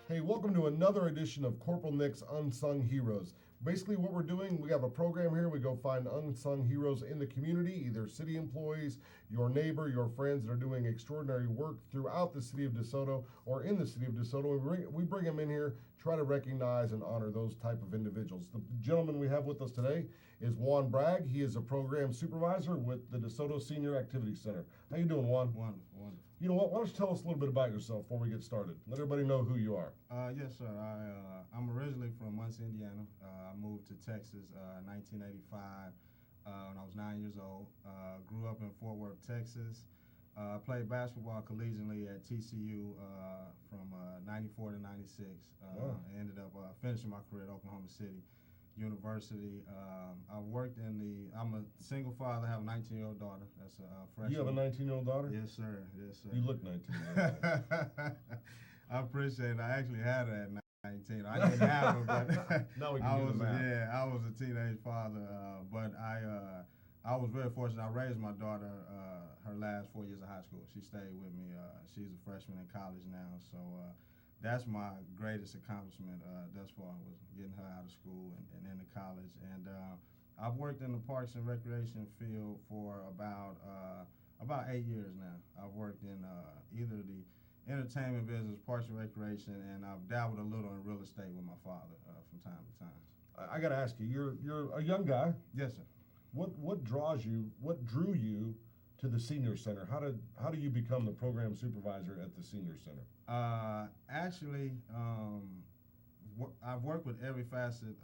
Hey, welcome to another edition of Corporal Nick's Unsung Heroes. Basically what we're doing, we have a program here. We go find unsung heroes in the community, either city employees, your neighbor, your friends that are doing extraordinary work throughout the city of DeSoto or in the city of DeSoto. We bring them in here, try to recognize and honor those type of individuals. The gentleman we have with us today is Juan Bragg. He is a program supervisor with the DeSoto Senior Activity Center. How you doing, Juan? Wonderful, wonderful. You know what? Why don't you tell us a little bit about yourself before we get started? Let everybody know who you are. Yes, sir. I'm originally from Muncie, Indiana. I moved to Texas in 1985 when I was 9 years old. Grew up in Fort Worth, Texas. Played basketball collegiately at TCU from 94 to 96. Wow. I ended up finishing my career at Oklahoma City University. I worked I'm a single father. I have a 19-year-old daughter. That's a freshman. You have a 19-year-old daughter? Yes, sir. Yes, sir. You look 19. I appreciate it. I actually had her at 19. I didn't have her, but Now we can do the math. Yeah, I was a teenage father. But I was very fortunate. I raised my daughter her last 4 years of high school. She stayed with me. She's a freshman in college now. So that's my greatest accomplishment thus far, was getting her out of school and into college. And I've worked in the Parks and Recreation field for about 8 years now. I've worked in either the entertainment business, Parks and Recreation, and I've dabbled a little in real estate with my father from time to time. I got to ask you, you're a young guy. Yes, sir. What drew you to the Senior Center? How do you become the program supervisor at the Senior Center? Actually, I've worked with every facet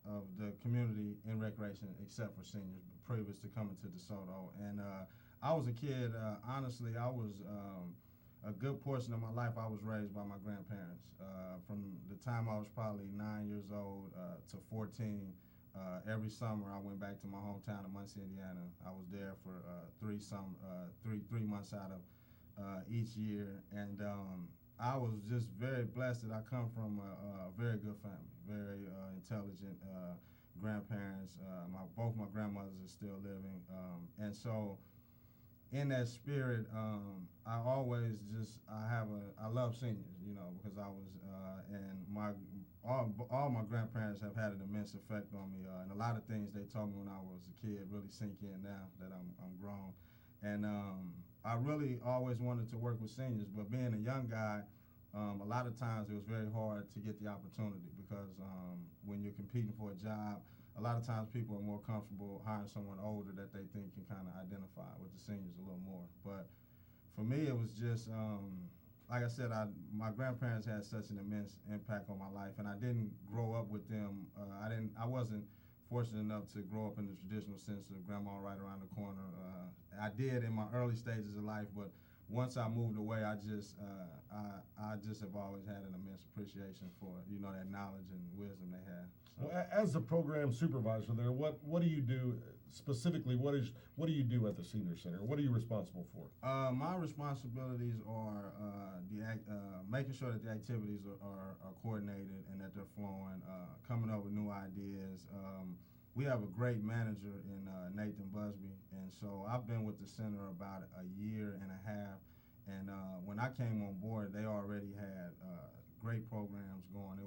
of the community in recreation except for seniors previous to coming to DeSoto. And I was a kid, honestly, I was a good portion of my life I was raised by my grandparents. From the time I was probably 9 years old to 14, every summer I went back to my hometown of Muncie, Indiana. I was there for 3 months out of each year, and I was just very blessed that I come from a very good family, very intelligent grandparents. Both my grandmothers are still living, and so in that spirit, I always I love seniors, you know, because I was and all my grandparents have had an immense effect on me, and a lot of things they told me when I was a kid really sink in now that I'm grown. And I really always wanted to work with seniors, but being a young guy, a lot of times it was very hard to get the opportunity because when you're competing for a job, a lot of times people are more comfortable hiring someone older that they think can kind of identify with the seniors a little more. But for me, it was just, like I said, my grandparents had such an immense impact on my life, and I didn't grow up with them. I wasn't fortunate enough to grow up in the traditional sense of grandma right around the corner. I did in my early stages of life, but once I moved away, I just have always had an immense appreciation for, you know, that knowledge and wisdom they had. So. Well, as the program supervisor there, what do you do specifically? What do you do at the Senior Center? What are you responsible for? My responsibilities are making sure that the activities are coordinated and that they're flowing, coming up with new ideas. We have a great manager in Nathan Busby, and so I've been with the center about a year and a half, and when I came on board, they already had great programs going.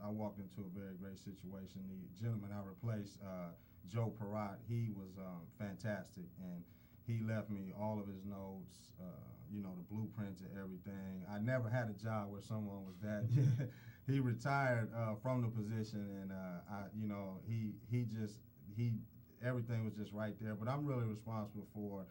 I walked into a very great situation. The gentleman I replaced, Joe Perrott, he was fantastic, and he left me all of his notes, you know, the blueprints and everything. I never had a job where someone was that. He retired from the position, and everything was just right there. But I'm really responsible for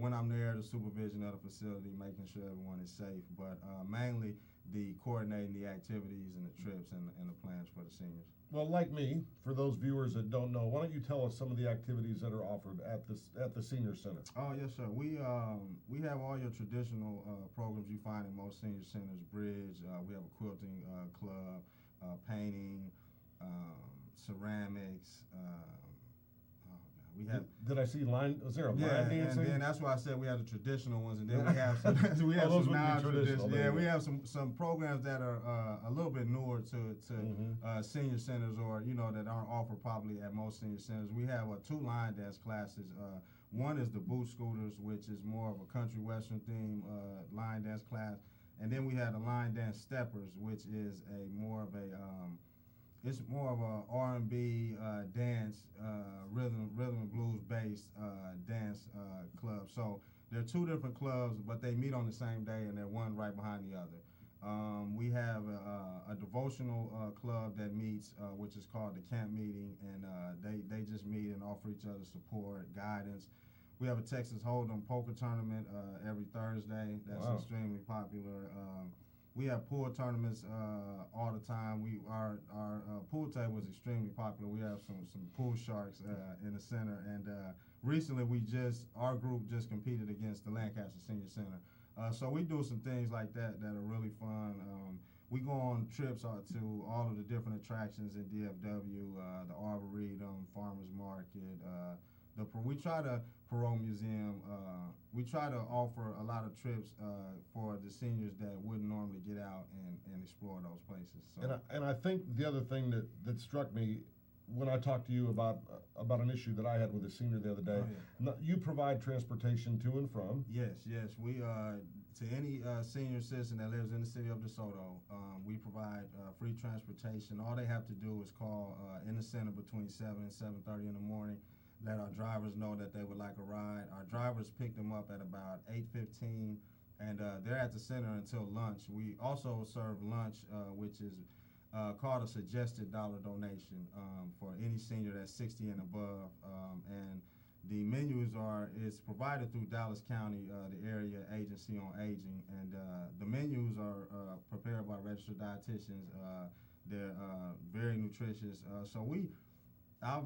when I'm there, the supervision of the facility, making sure everyone is safe. But mainly the coordinating the activities and the trips and the plans for the seniors. Well, like me, for those viewers that don't know, why don't you tell us some of the activities that are offered at the Senior Center? Oh, yes, sir. We have all your traditional programs you find in most senior centers. Bridge, we have a quilting club, painting, ceramics. We have. Did I see line? Was there a line dancing? And then that's why I said we have the traditional ones, and then we have some some non-traditional. Yeah, we have some programs that are a little bit newer to senior centers, or you know, that aren't offered probably at most senior centers. We have 2 line dance classes. One is the boot scooters, which is more of a country western theme line dance class, and then we had the line dance steppers, which is it's more of a R&B dance, rhythm and blues based dance club. So they're two different clubs, but they meet on the same day, and they're one right behind the other. We have a devotional club that meets, which is called the Camp Meeting, and they just meet and offer each other support, guidance. We have a Texas Hold'em poker tournament every Thursday. That's extremely popular. We have pool tournaments all the time. Our pool table is extremely popular. We have some pool sharks in the center, and recently our group just competed against the Lancaster Senior Center. So we do some things like that are really fun. We go on trips to all of the different attractions in DFW, the Arboretum, Farmers Market, we try to Parole Museum. We try to offer a lot of trips for the seniors that wouldn't normally get out and explore those places. So. And I think the other thing that struck me when I talked to you about an issue that I had with a senior the other day, you provide transportation to and from. Yes. We to any senior citizen that lives in the city of DeSoto, we provide free transportation. All they have to do is call in the center between 7 and 7:30 in the morning. Let our drivers know that they would like a ride. Our drivers pick them up at about 8:15, and they're at the center until lunch. We also serve lunch, which is called a suggested dollar donation for any senior that's 60 and above. And the menus is provided through Dallas County, the area agency on aging, and the menus are prepared by registered dietitians. They're very nutritious. I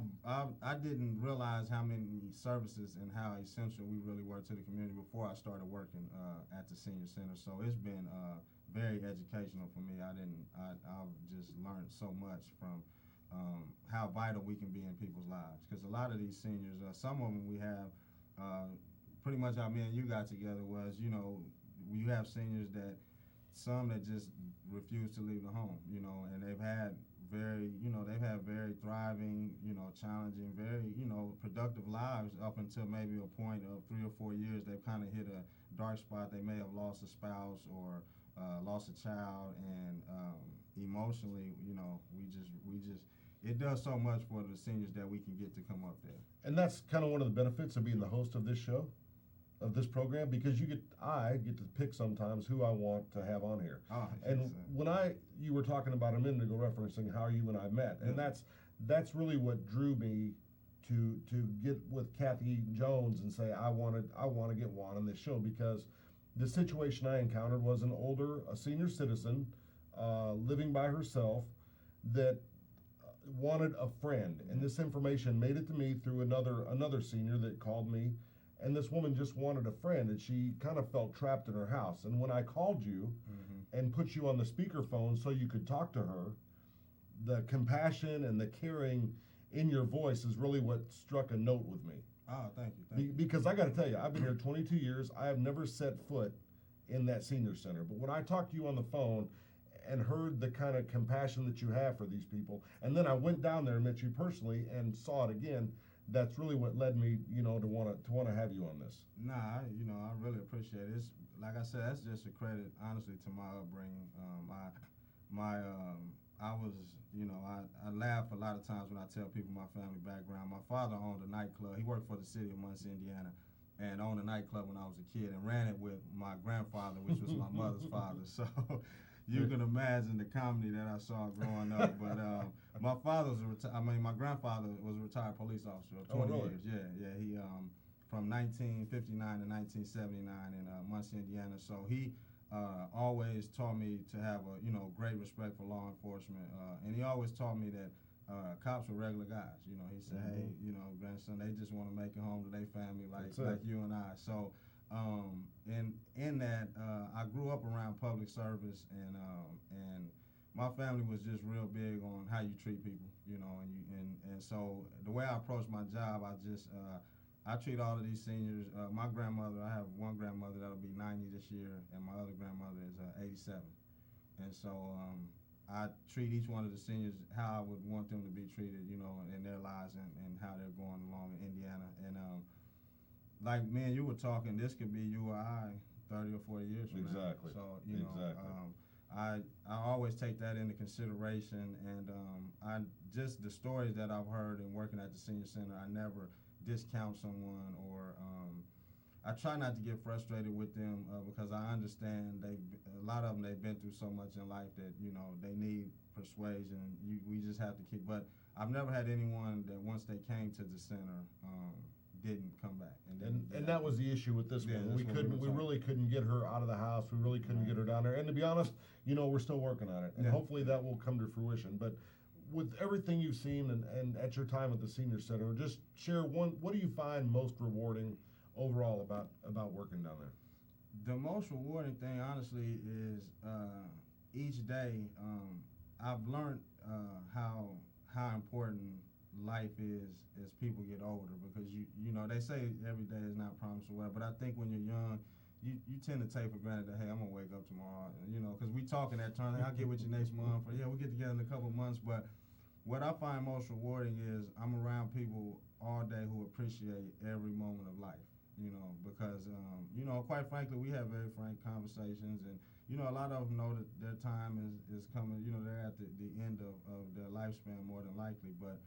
didn't realize how many services and how essential we really were to the community before I started working at the Senior Center. So it's been very educational for me. I've just learned so much from how vital we can be in people's lives. Because a lot of these seniors, some of them we have, pretty much how me and you got together was, you have seniors some that just refuse to leave the home, and they've had very thriving, challenging, very, productive lives up until maybe a point of 3 or 4 years. They've kind of hit a dark spot. They may have lost a spouse or lost a child, and emotionally, it does so much for the seniors that we can get to come up there. And that's kind of one of the benefits of being the host of this show, of this program, because I get to pick sometimes who I want to have on here. And when you were talking about a minute ago, referencing how you and I met, and that's really what drew me to get with Kathy Jones and say I want to get Juan on this show, because the situation I encountered was a senior citizen living by herself that wanted a friend, and this information made it to me through another senior that called me. And this woman just wanted a friend, and she kind of felt trapped in her house. And when I called you and put you on the speakerphone so you could talk to her, the compassion and the caring in your voice is really what struck a note with me. Oh, thank you. Because I got to tell you, I've been here 22 years. I have never set foot in that senior center. But when I talked to you on the phone and heard the kind of compassion that you have for these people, and then I went down there and met you personally and saw it again, that's really what led me, to want to have you on this. Nah, I really appreciate it. It's, like I said, that's just a credit, honestly, to my upbringing. I laugh a lot of times when I tell people my family background. My father owned a nightclub. He worked for the city of Muncie, Indiana, and owned a nightclub when I was a kid, and ran it with my grandfather, which was my mother's father. So you can imagine the comedy that I saw growing up. But my father my grandfather was a retired police officer of 20 years. Yeah. He from 1959 to 1979 in Muncie, Indiana. So he always taught me to have a great respect for law enforcement, and he always taught me that cops were regular guys. He said, hey, grandson, they just want to make it home to their family like you and I. So in that, I grew up around public service, and my family was just real big on how you treat people, and so the way I approach my job, I treat all of these seniors. My grandmother, I have one grandmother that'll be 90 this year, and my other grandmother is 87, and so I treat each one of the seniors how I would want them to be treated, in their lives and how they're going along in Indiana. And like me and you were talking, this could be you or I 30 or 40 years from now. Exactly. So, you know, I always take that into consideration, and I just the stories that I've heard in working at the senior center, I never discount someone, or I try not to get frustrated with them because I understand a lot of them, they've been through so much in life that, you know, they need persuasion. We just have to keep, but I've never had anyone that once they came to the center didn't come back. And that was the issue with this one. We really couldn't get her out of the house. We really couldn't get her down there. And to be honest, you know, we're still working on it, and hopefully that will come to fruition. But with everything you've seen and at your time at the senior center, just share what do you find most rewarding overall about working down there? The most rewarding thing, honestly, is each day I've learned how important life is as people get older, because you know, they say every day is not promised or whatever, but I think when you're young, you tend to take for granted that, hey, I'm gonna wake up tomorrow, you know, because we talking that term, I'll get with you next month, or yeah, we'll get together in a couple of months. But what I find most rewarding is I'm around people all day who appreciate every moment of life, you know, because you know, quite frankly, we have very frank conversations, and you know, a lot of them know that their time is coming, you know, they're at the end of their lifespan more than likely. But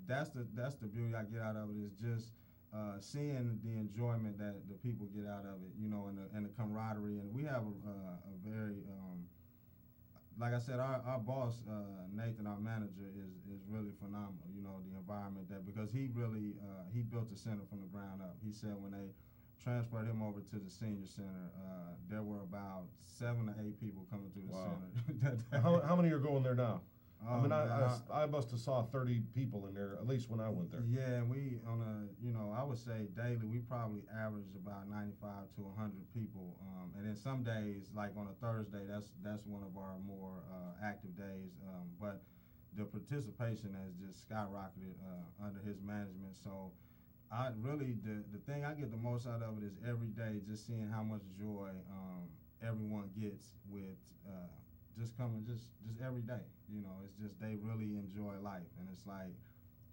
that's the beauty I get out of it, is just seeing the enjoyment that the people get out of it, you know, and the camaraderie. And we have a very like I said, our boss Nathan, our manager, is really phenomenal. You know, the environment that, because he really he built the center from the ground up. He said when they transferred him over to the senior center, there were about 7 to 8 people coming through the center. How many are going there now? I mean, I must have saw 30 people in there, at least when I went there. Yeah, and we you know, I would say daily, we probably average about 95 to 100 people. And then some days, like on a Thursday, that's one of our more active days. But the participation has just skyrocketed under his management. So I really, the thing I get the most out of it is every day just seeing how much joy everyone gets with just coming, just every day. You know, it's just they really enjoy life, and it's like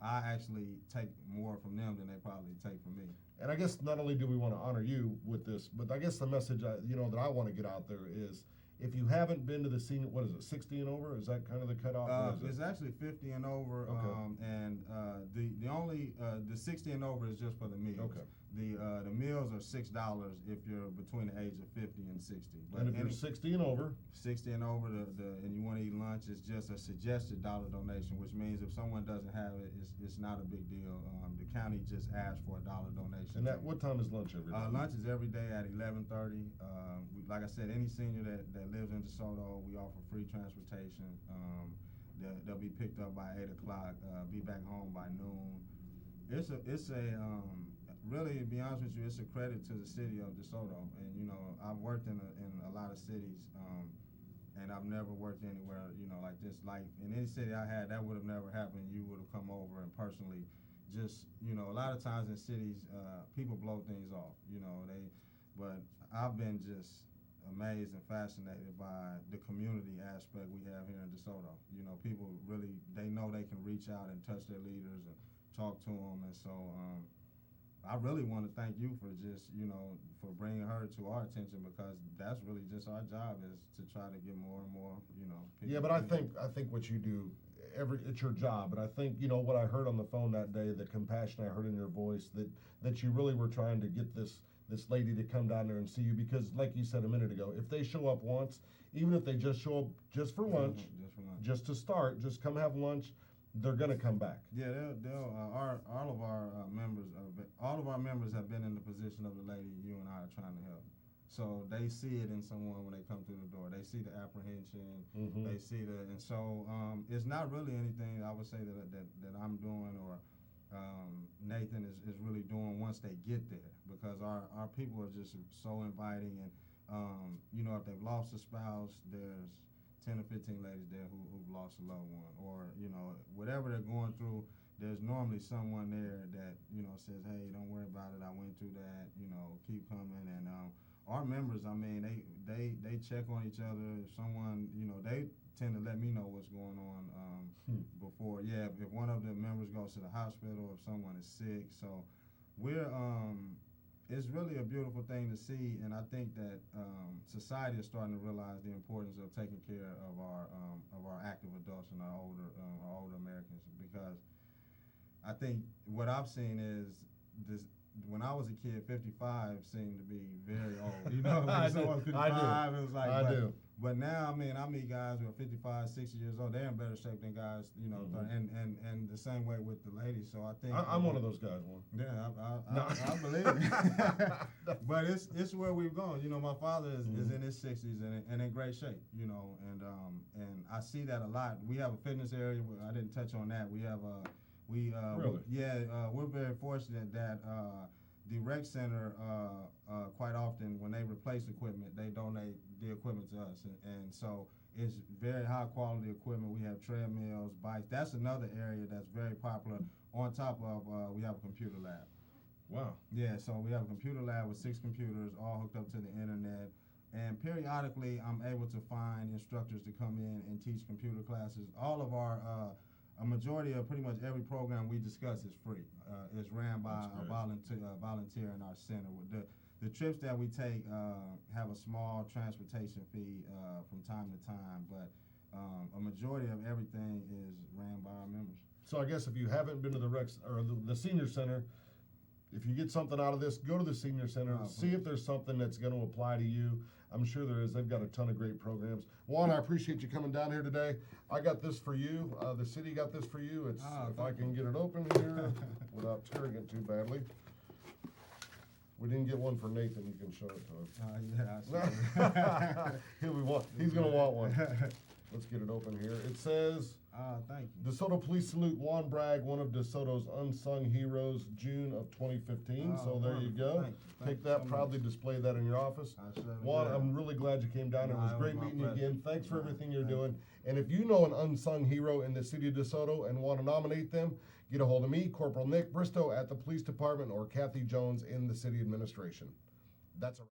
I actually take more from them than they probably take from me. And I guess not only do we want to honor you with this, but I guess the message you know, that I want to get out there is, if you haven't been to the senior, what is it, 60 and over? Is that kind of the cutoff? It's actually 50 and over, okay. And the only the 60 and over is just for the meals. Okay. The meals are $6 if you're between the age of 50 and 60. But and if you're 60 and over, and you want to eat lunch, it's just a suggested dollar donation, which means if someone doesn't have it, it's not a big deal. The county just asks for a dollar donation. And what time is lunch every day? Lunch is every day at 11:30. Like I said, any senior that lives in DeSoto, we offer free transportation. They'll be picked up by 8 o'clock, be back home by noon. It's a really, to be honest with you, it's a credit to the city of DeSoto. And you know, I've worked in a lot of cities, and I've never worked anywhere, you know, like this. Like in any city I had, that would have never happened. You would have come over and personally, just, you know, a lot of times in cities, people blow things off, you know. But I've been just amazed and fascinated by the community aspect we have here in DeSoto. You know, people really, they know they can reach out and touch their leaders and talk to them, and so I really want to thank you for just, you know, for bringing her to our attention, because that's really just our job, is to try to get more and more, you know. Yeah, but I think what you do, it's your job. But I think, you know, what I heard on the phone that day, the compassion I heard in your voice, that you really were trying to get this lady to come down there and see you, because like you said a minute ago, if they show up once, even if they just show up just for lunch, just to start, just come have lunch, they're gonna come back. Yeah, all of our members have been in the position of the lady you and I are trying to help. So they see it in someone when they come through the door. They see the apprehension. Mm-hmm. They see and so it's not really anything I would say that I'm doing or Nathan is really doing once they get there, because our people are just so inviting, and you know, if they've lost a spouse, there's 10 or 15 ladies there who've lost a loved one, or, you know, whatever they're going through, there's normally someone there that, you know, says, hey, don't worry about it, I went through that, you know, keep coming. And our members, I mean, they check on each other. If someone, you know, they tend to let me know what's going on before. Yeah, if one of the members goes to the hospital, if someone is sick. So we're it's really a beautiful thing to see, and I think that society is starting to realize the importance of taking care of our active adults and our older Americans, because I think what I've seen is this. When I was a kid, 55 seemed to be very old. You know, like someone 55, it was like, but now, I mean, I meet guys who are 55, 60 years old. They're in better shape than guys, you know, and the same way with the ladies. So I think I'm one of those guys. One. Yeah, I believe it. But it's where we've gone. You know, my father is in his 60s and in great shape. You know, and I see that a lot. We have a fitness area. I didn't touch on that. We have really? we're very fortunate that the rec center quite often, when they replace equipment, they donate the equipment to us, and so it's very high quality equipment. We have treadmills, bikes. That's another area that's very popular. On top of we have a computer lab. Wow. Yeah, so we have a computer lab with 6 computers all hooked up to the internet, and periodically I'm able to find instructors to come in and teach computer classes. All of our a majority of pretty much every program we discuss is free. It's ran by a volunteer in our center. The trips that we take have a small transportation fee from time to time, but a majority of everything is ran by our members. So I guess if you haven't been to the rec or the senior center, if you get something out of this, go to the senior center, see if there's something that's going to apply to you. I'm sure there is. They've got a ton of great programs. Juan, I appreciate you coming down here today. I got this for you. The city got this for you. It's if I can get it open here without tearing it too badly. We didn't get one for Nathan. You can show it to us. Yeah, He's going to want one. Let's get it open here. It says, thank you. DeSoto Police salute Juan Bragg, one of DeSoto's Unsung Heroes, June of 2015. So there you go. Take that, proudly display that in your office. Juan, I'm really glad you came down. It was great meeting you again. Thanks for everything you're doing. And if you know an unsung hero in the city of DeSoto and want to nominate them, get a hold of me, Corporal Nick Bristow at the police department, or Kathy Jones in the city administration. That's a